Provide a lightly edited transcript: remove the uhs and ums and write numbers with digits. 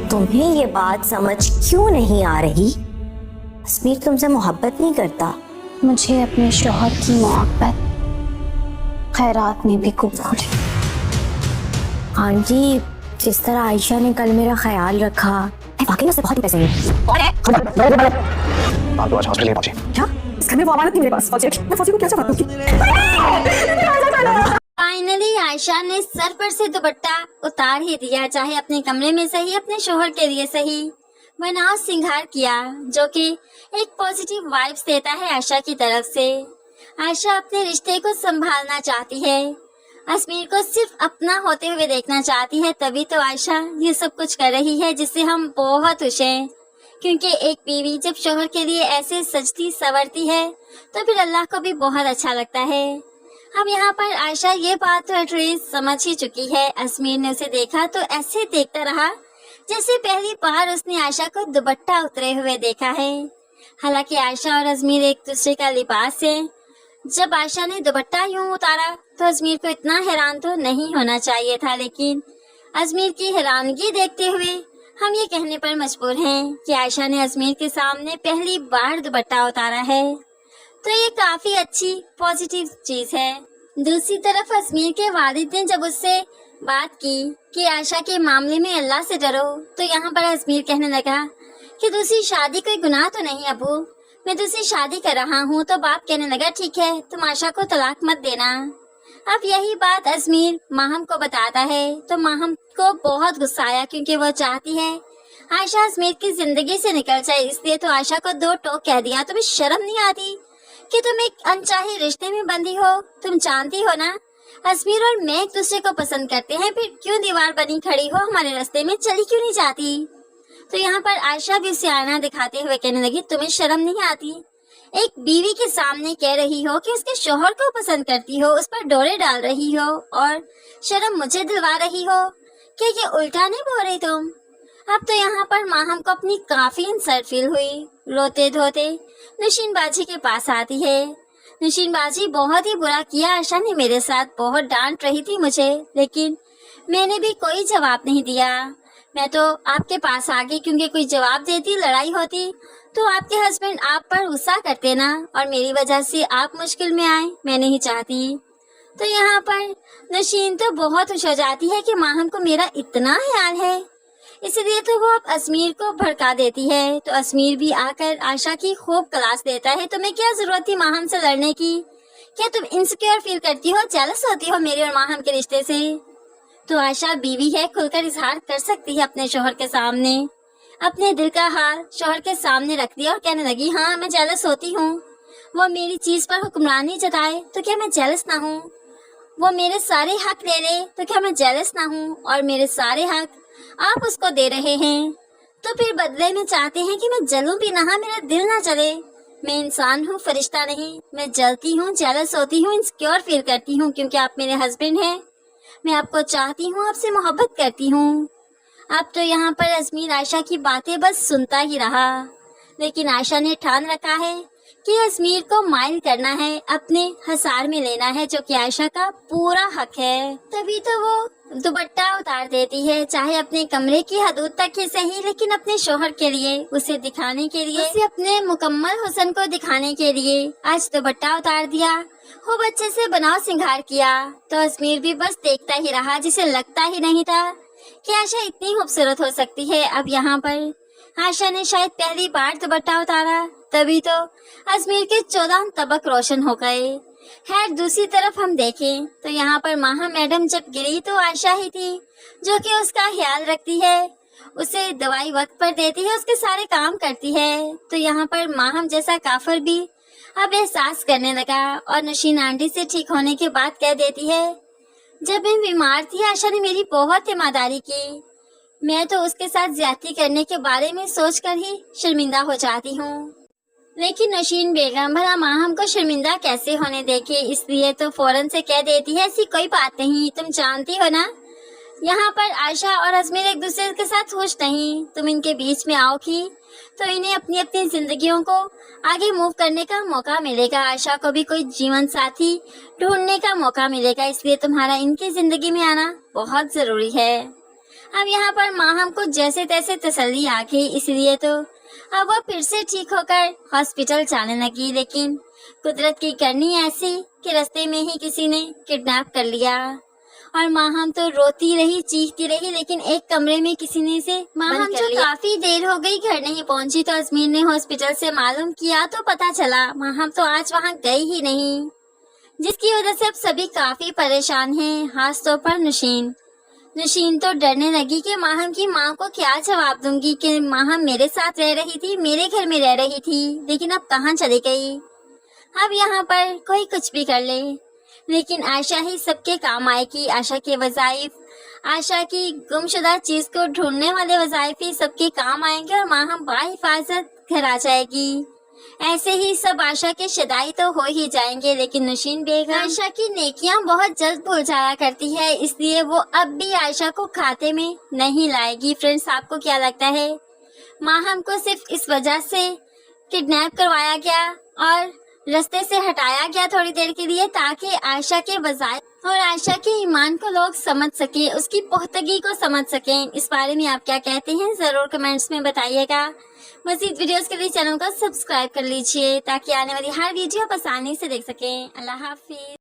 तुम्हें ये बात समझ क्यों नहीं आ रही? अजमीर तुमसे मोहब्बत नहीं करता। मुझे अपने शौहर की मोहब्बत खैरात में भी कबूल है। आंटी, जिस तरह आयशा ने कल मेरा ख्याल रखा, वाकई उससे बहुत पैसे हैं। कौन है? आप तो आज हॉस्पिटल नहीं पहुंचे। क्या? इस घर में वो अमानत नहीं मेरे पास। फौजी, मैं फौजी को क्या जवाब दूंगी? फाइनली आयशा ने सर पर से दुपट्टा उतार ही दिया, चाहे अपने कमरे में सही, अपने शोहर के लिए सही। बनाव सिंगार किया, जो कि एक पॉजिटिव वाइब्स देता है आयशा की तरफ से। आयशा अपने रिश्ते को संभालना चाहती है, अजमीर को सिर्फ अपना होते हुए देखना चाहती है, तभी तो आयशा ये सब कुछ कर रही है, जिससे हम बहुत खुश हैं। क्योंकि एक बीवी जब शोहर के लिए ऐसे सजती संवरती है तो फिर अल्लाह को भी बहुत अच्छा लगता है। अब यहाँ पर आयशा ये बात तो एटलीस्ट समझ ही चुकी है। अजमीर ने उसे देखा तो ऐसे देखता रहा जैसे पहली बार उसने आयशा को दुपट्टा उतरे हुए देखा है। हालांकि आयशा और अजमीर एक दूसरे का लिबास है। जब आयशा ने दुपट्टा यूं उतारा तो अजमीर को इतना हैरान तो नहीं होना चाहिए था, लेकिन अजमीर की हैरानगी देखते हुए हम ये कहने पर मजबूर हैं कि आयशा ने अजमीर के सामने पहली बार दुपट्टा उतारा है, तो ये काफी अच्छी पॉजिटिव चीज है। दूसरी तरफ अजमीर के वालिद ने जब उससे बात की कि आयशा के मामले में अल्लाह से डरो, तो यहाँ पर अजमीर कहने लगा कि दूसरी शादी कोई गुनाह तो नहीं अबू, मैं दूसरी शादी कर रहा हूँ। तो बाप कहने लगा ठीक है, तुम आयशा को तलाक मत देना। अब यही बात अजमीर माहम को बताता है तो माहम को बहुत गुस्सा आया, क्योंकि वो चाहती है आयशा अजमीर की जिंदगी से निकल जाए, इसलिए तो आयशा को दो टोक कह दिया। तुम्हें शर्म नहीं आती कि तुम एक अनचाहे रिश्ते में बंधी हो? तुम जानती हो ना अजमीर और मैं एक दूसरे को पसंद करते हैं, फिर क्यों दीवार बनी खड़ी हो हमारे रास्ते में, चली क्यों नहीं जाती? तो यहाँ पर आयशा भी उसे आईना दिखाते हुए कहने लगी तुम्हें शर्म नहीं आती? एक बीवी के सामने कह रही हो कि उसके शोहर को पसंद करती हो, उस पर डोरे डाल रही हो और शर्म मुझे दिलवा रही हो। क्या ये उल्टा नहीं बोल रही तुम? अब तो यहाँ पर माहम को अपनी काफी इंसल्ट फील हुई। रोते धोते नशीन बाजी के पास आती है। नशीन बाजी, बहुत ही बुरा किया आयशा ने मेरे साथ, बहुत डांट रही थी मुझे, लेकिन मैंने भी कोई जवाब नहीं दिया। मैं तो आपके पास आ गई, क्योंकि कोई जवाब देती लड़ाई होती तो आपके हस्बैंड आप पर गुस्सा करते ना, और मेरी वजह से आप मुश्किल में आए, मैं नहीं चाहती। तो यहाँ पर नशीन तो बहुत खुश हो जाती है कि माहम को मेरा इतना ख्याल है, इसलिए तो वो अब अजमीर को भड़का देती है। तो अजमीर भी आकर आयशा की खूब क्लास देता है, तुम्हें क्या जरूरत थी माहम से लड़ने की? क्या तुम इनसिक्योर फील करती हो, जेलस होती हो मेरे और माहम के रिश्ते से? तो आयशा बीवी है, खुलकर इजहार कर सकती है अपने शोहर के सामने, अपने दिल का हाल शोहर के सामने रख दिया और कहने लगी हाँ मैं जेलस होती हूँ। वो मेरी चीज पर हुक्मरानी जताए तो क्या मैं जेलस ना हूँ? वो मेरे सारे हक ले ले तो क्या मैं जेलस ना हूँ? और मेरे सारे हक आप उसको दे रहे हैं, तो फिर बदले में चाहते हैं कि मैं जलूं भी ना, मेरा दिल ना जले। मैं इंसान हूँ, फरिश्ता नहीं। मैं जलती हूँ, जेलस होती हूँ, इनसिक्योर फील करती हूँ, क्योंकि आप मेरे हस्बैंड हैं। मैं आपको चाहती हूँ, आपसे मोहब्बत करती हूँ। अब तो यहाँ पर अजमीर आयशा की बातें बस सुनता ही रहा, लेकिन आयशा ने ठान रखा है कि अजमीर को माइल करना है, अपने हसार में लेना है, जो कि आयशा का पूरा हक है। तभी तो वो दुपट्टा उतार देती है, चाहे अपने कमरे की हदूद तक ही सही, लेकिन अपने शोहर के लिए, उसे दिखाने के लिए, उसे अपने मुकम्मल हुस्न को दिखाने के लिए आज दुपट्टा उतार दिया, खूब अच्छे से बनाव सिंगार किया। तो अजमीर भी बस देखता ही रहा, जिसे लगता ही नहीं था कि आयशा इतनी खूबसूरत हो सकती है। अब यहाँ पर आयशा ने शायद पहली बार दुपट्टा उतारा, तभी तो अजमीर के 14 तबक रोशन हो गए। खैर दूसरी तरफ हम देखें तो यहाँ पर माहा मैडम जब गिरी तो आयशा ही थी जो कि उसका ख्याल रखती है, उसे दवाई वक्त पर देती है, उसके सारे काम करती है। तो यहाँ पर माहम जैसा काफर भी अब एहसास करने लगा और नशीन आंटी से ठीक होने के बाद कह देती है जब मैं बीमार थी आयशा ने मेरी बहुत ईमानदारी की, मैं तो उसके साथ ज्यादती करने के बारे में सोचकर ही शर्मिंदा हो जाती हूँ। लेकिन नशीन बेगम भला माहम को शर्मिंदा कैसे होने देगी, इसलिए तो फौरन से कह देती है ऐसी कोई बात नहीं, तुम जानती हो ना यहाँ पर आयशा और अजमीर एक दूसरे के साथ खुश नहीं, तुम इनके बीच में आओगी तो इन्हें अपनी अपनी जिंदगियों को आगे मूव करने का मौका मिलेगा, आयशा को भी कोई जीवन साथी ढूंढने का मौका मिलेगा, इसलिए तुम्हारा इनकी जिंदगी में आना बहुत जरूरी है। अब यहाँ पर माहम को जैसे तैसे तसल्ली आ गई, इसलिए तो अब वो फिर से ठीक होकर हॉस्पिटल जाने लगी। लेकिन कुदरत की करनी ऐसी कि रास्ते में ही किसी ने किडनैप कर लिया और माहम तो रोती रही, चीखती रही, लेकिन एक कमरे में किसी ने इसे माहम जो काफी देर हो गई घर नहीं पहुंची, तो अजमीर ने हॉस्पिटल से मालूम किया तो पता चला माहम तो आज वहां गई ही नहीं, जिसकी वजह से अब सभी काफी परेशान हैं, खास तौर पर नशीन तो डरने लगी कि माहम की माँ को क्या जवाब दूंगी कि माहम मेरे साथ रह रही थी, मेरे घर में रह रही थी, लेकिन अब कहाँ चली गई। अब यहाँ पर कोई कुछ भी कर ले, लेकिन आयशा ही सबके काम आएगी। आयशा के वज़ाइफ, आयशा की गुमशुदा चीज को ढूंढने वाले वज़ाइफ ही सबके काम आएंगे और माहम बाहिफाजत घर आ जाएगी। ऐसे ही सब आयशा के शदाई तो हो ही जाएंगे, लेकिन नशीन बेगम आयशा की नेकियां बहुत जल्द भूल जाया करती है, इसलिए वो अब भी आयशा को खाते में नहीं लाएगी। फ्रेंड्स, आपको क्या लगता है, माहम को सिर्फ इस वजह से किडनैप करवाया गया और रास्ते से हटाया गया थोड़ी देर के लिए, ताकि आयशा के वज़ाइफ और आयशा के ईमान को लोग समझ सके, उसकी पुख्तगी को समझ सकें। इस बारे में आप क्या कहते हैं, जरूर कमेंट्स में बताइएगा। मज़ीद वीडियोस के लिए चैनल को सब्सक्राइब कर लीजिए ताकि आने वाली हर वीडियो आप आसानी से देख सकें। अल्लाह हाफिज।